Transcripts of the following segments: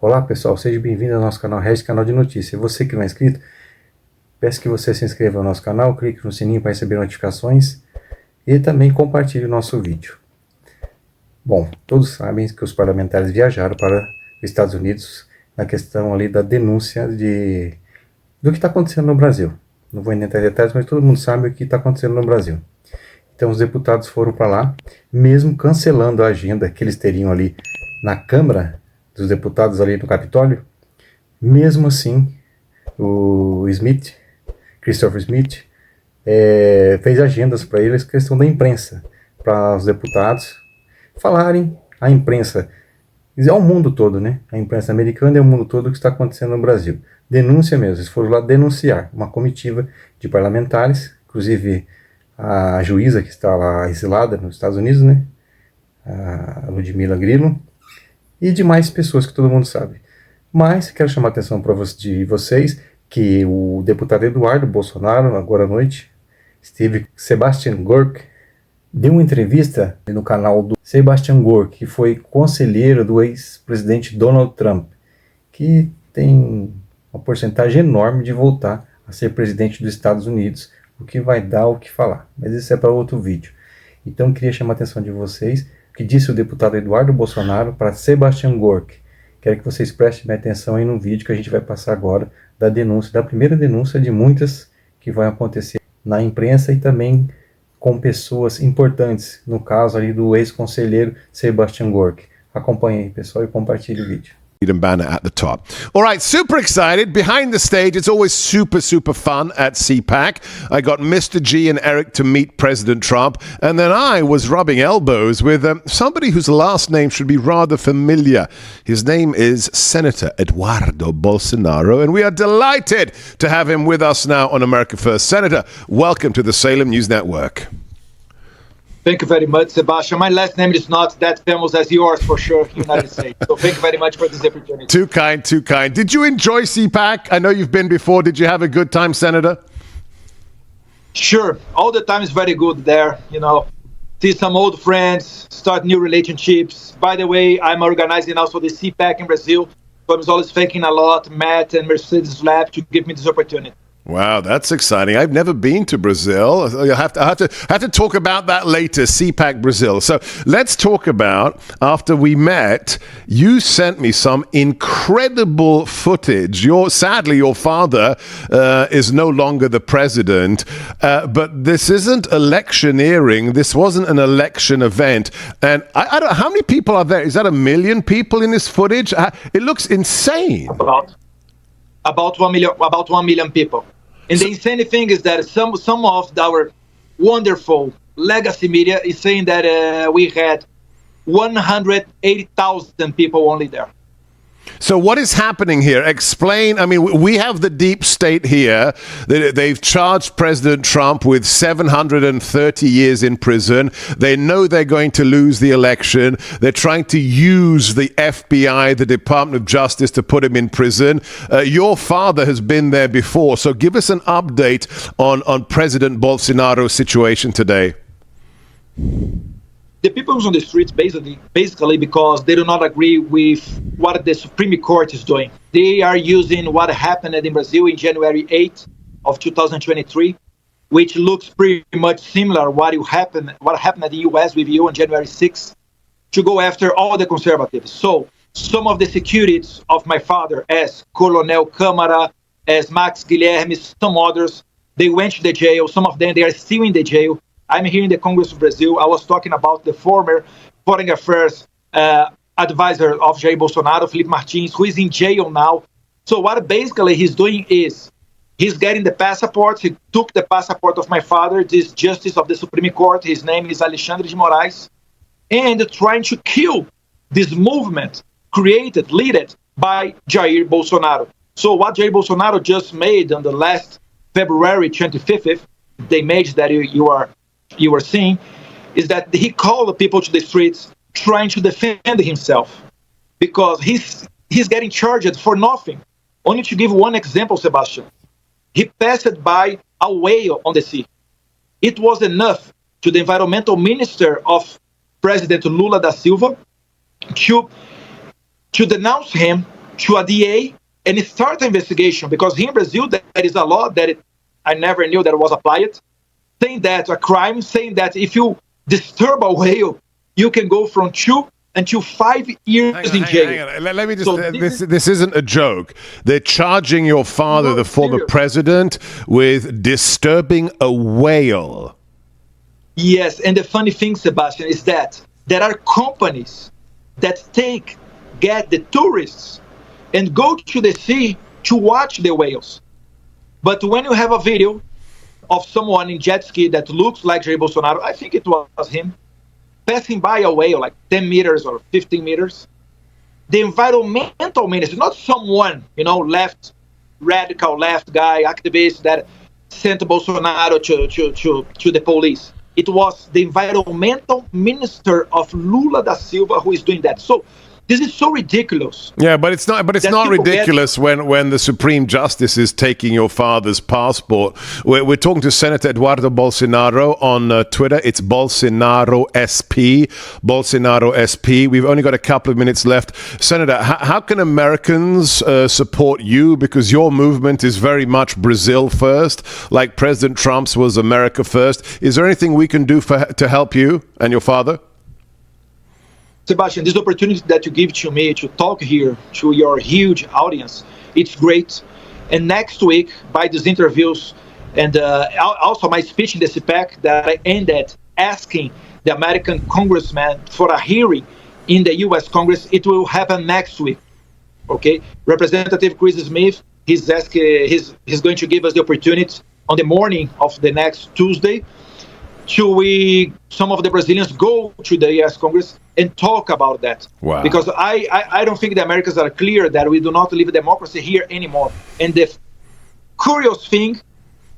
Olá pessoal, seja bem-vindo ao nosso canal Este, canal de notícias. Você que não é inscrito, peço que você se inscreva no nosso canal, clique no sininho para receber notificações e também compartilhe o nosso vídeo. Bom, todos sabem que os parlamentares viajaram para os Estados Unidos na questão ali da denúncia do que está acontecendo no Brasil. Não vou entrar em detalhes, mas todo mundo sabe o que está acontecendo no Brasil. Então os deputados foram para lá, mesmo cancelando a agenda que eles teriam ali na Câmara dos Deputados ali no Capitólio. Mesmo assim, o Christopher Smith, fez agendas para eles, questão da imprensa, para os deputados falarem, a imprensa, é o mundo todo, né? A imprensa americana é o mundo todo o que está acontecendo no Brasil. Denúncia mesmo, eles foram lá denunciar, uma comitiva de parlamentares, inclusive a juíza que está lá exilada nos Estados Unidos, né? A Ludmila Grillo, e demais pessoas que todo mundo sabe. Mas quero chamar a atenção para vocês que o deputado Eduardo Bolsonaro, agora à noite, Sebastian Gorka, deu uma entrevista no canal do Sebastian Gorka, que foi conselheiro do ex-presidente Donald Trump, que tem uma porcentagem enorme de voltar a ser presidente dos Estados Unidos, o que vai dar o que falar. Mas isso é para outro vídeo. Então queria chamar a atenção de vocês, o que disse o deputado Eduardo Bolsonaro para Sebastian Gorka. Quero que vocês prestem bem atenção aí no vídeo que a gente vai passar agora da denúncia, da primeira denúncia de muitas que vão acontecer na imprensa e também com pessoas importantes, no caso ali do ex-conselheiro Sebastian Gorka. Acompanhe aí, pessoal, e compartilhe o vídeo. Banner at the top. All right, super excited. Behind the stage, it's always super fun at CPAC. I got Mr. G and Eric to meet President Trump, and then I was rubbing elbows with somebody whose last name should be rather familiar. His name is Senator Eduardo Bolsonaro, and we are delighted to have him with us now on America First. Senator, welcome to the Salem News Network. Thank you very much, Sebastian. My last name is not that famous as yours, for sure, United States. So thank you very much for this opportunity. Too kind, too kind. Did you enjoy CPAC? I know you've been before. Did you have a good time, Senator? Sure. All the time is very good there. You know, see some old friends, start new relationships. By the way, I'm organizing also the CPAC in Brazil. So I'm always thanking a lot, Matt and Mercedes Lab, to give me this opportunity. Wow, that's exciting. I've never been to Brazil. I have to talk about that later, CPAC Brazil. So let's talk about, after we met, you sent me some incredible footage. Sadly, your father is no longer the president, but this isn't electioneering. This wasn't an election event. And I don't, how many people are there? Is that 1 million people in this footage? It looks insane. About 1 million people. And the insane thing is that some of our wonderful legacy media is saying that we had 180,000 people only there. So what is happening here? Explain. I mean, we have the deep state here. They've charged President Trump with 730 years in prison. They know they're going to lose the election. They're trying to use the FBI, the Department of Justice, to put him in prison. Your father has been there before. So give us an update on President Bolsonaro's situation today. The people on the streets basically because they do not agree with what the Supreme Court is doing. They are using what happened in Brazil in January 8th of 2023, which looks pretty much similar what happened at the US with you on January 6th, to go after all the conservatives. So some of the securities of my father, as Colonel Câmara, as Max Guilherme, some others, they went to the jail. Some of them, they are still in the jail. I'm here in the Congress of Brazil. I was talking about the former Foreign Affairs advisor of Jair Bolsonaro, Felipe Martins, who is in jail now. So what basically he's doing is he's getting the passport. He took the passport of my father, this justice of the Supreme Court. His name is Alexandre de Moraes, and trying to kill this movement led by Jair Bolsonaro. So what Jair Bolsonaro just made on the last February 25th, the image that you were seeing, is that he called the people to the streets trying to defend himself because he's getting charged for nothing. Only to give one example, Sebastian, he passed by a whale on the sea. It was enough to the environmental minister of President Lula da Silva to denounce him to a DA and start an investigation, because here in Brazil there is a law that I never knew that was applied, saying that a crime, saying that if you disturb a whale, you can go from 2 until 5 years in jail. Hang on. Let me just. So this isn't a joke. They're charging your father, no, the former president, with disturbing a whale. Yes, and the funny thing, Sebastian, is that there are companies that get the tourists and go to the sea to watch the whales. But when you have a video of someone in jet ski that looks like Jair Bolsonaro, I think it was him, passing by a whale like 10 meters or 15 meters, the environmental minister, not someone, radical left guy, activist that sent Bolsonaro to the police. It was the environmental minister of Lula da Silva who is doing that. So this is so ridiculous. Yeah, but it's not. But it's not ridiculous when the Supreme Justice is taking your father's passport. We're talking to Senator Eduardo Bolsonaro on Twitter. It's Bolsonaro SP. Bolsonaro SP. We've only got a couple of minutes left. Senator, how can Americans support you? Because your movement is very much Brazil first, like President Trump's was America first. Is there anything we can do to help you and your father? Sebastian, this opportunity that you give to me to talk here to your huge audience, it's great. And next week, by these interviews, and also my speech in the CPAC that I ended asking the American congressman for a hearing in the U.S. Congress, it will happen next week. Okay, Representative Chris Smith, he's going to give us the opportunity on the morning of the next Tuesday some of the Brazilians go to the U.S. Congress and talk about that. Wow. Because I don't think the Americans are clear that we do not live a democracy here anymore. And the curious thing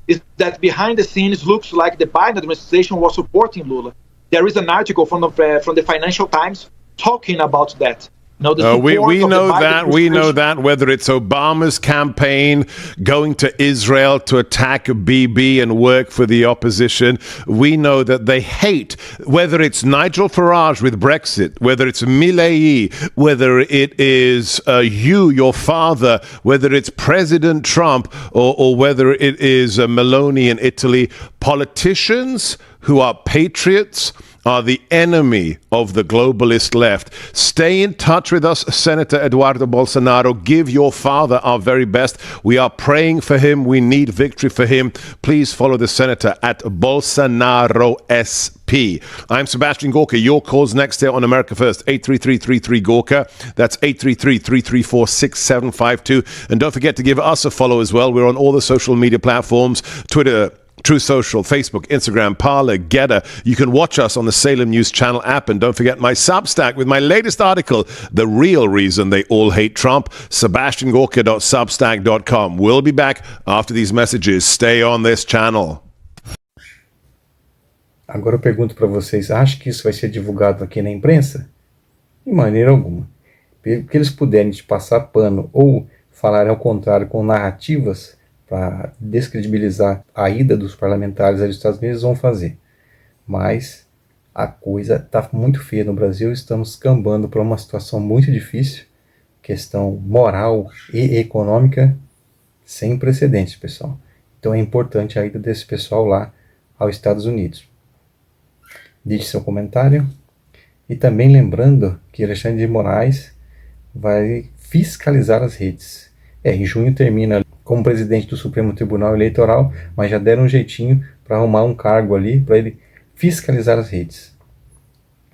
is that behind the scenes looks like the Biden administration was supporting Lula. There is an article from the Financial Times talking about that. We know that whether it's Obama's campaign going to Israel to attack Bibi and work for the opposition, we know that they hate, whether it's Nigel Farage with Brexit, whether it's Milei, whether it is your father, whether it's President Trump, or whether it is Meloni in Italy. Politicians who are patriots are the enemy of the globalist left. Stay in touch with us, Senator Eduardo Bolsonaro. Give your father our very best. We are praying for him. We need victory for him. Please follow the senator at Bolsonaro SP. I'm Sebastian Gorka. Your calls next here on America First. 833-33-GORKA. That's 833-334-6752. And don't forget to give us a follow as well. We're on all the social media platforms, Twitter, True Social, Facebook, Instagram, Parler, Getter. You can watch us on the Salem News Channel app. And don't forget my Substack with my latest article, The Real Reason They All Hate Trump, sebastiangorka.substack.com. We'll be back after these messages. Stay on this channel. Agora eu pergunto para vocês, acha que isso vai ser divulgado aqui na imprensa? De maneira alguma. Porque eles puderem te passar pano ou falar ao contrário com narrativas para descredibilizar a ida dos parlamentares aos Estados Unidos, vão fazer. Mas a coisa está muito feia no Brasil, estamos cambando para uma situação muito difícil, questão moral e econômica sem precedentes, pessoal. Então é importante a ida desse pessoal lá aos Estados Unidos. Deixe seu comentário. E também lembrando que Alexandre de Moraes vai fiscalizar as redes. Em junho termina como presidente do Supremo Tribunal Eleitoral, mas já deram um jeitinho para arrumar um cargo ali para ele fiscalizar as redes.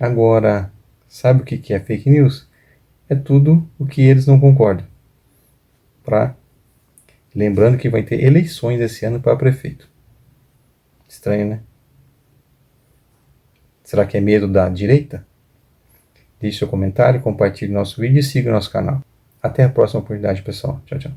Agora, sabe o que é fake news? É tudo o que eles não concordam. Lembrando que vai ter eleições esse ano para prefeito. Estranho, né? Será que é medo da direita? Deixe seu comentário, compartilhe nosso vídeo e siga o nosso canal. Até a próxima oportunidade, pessoal. Tchau, tchau.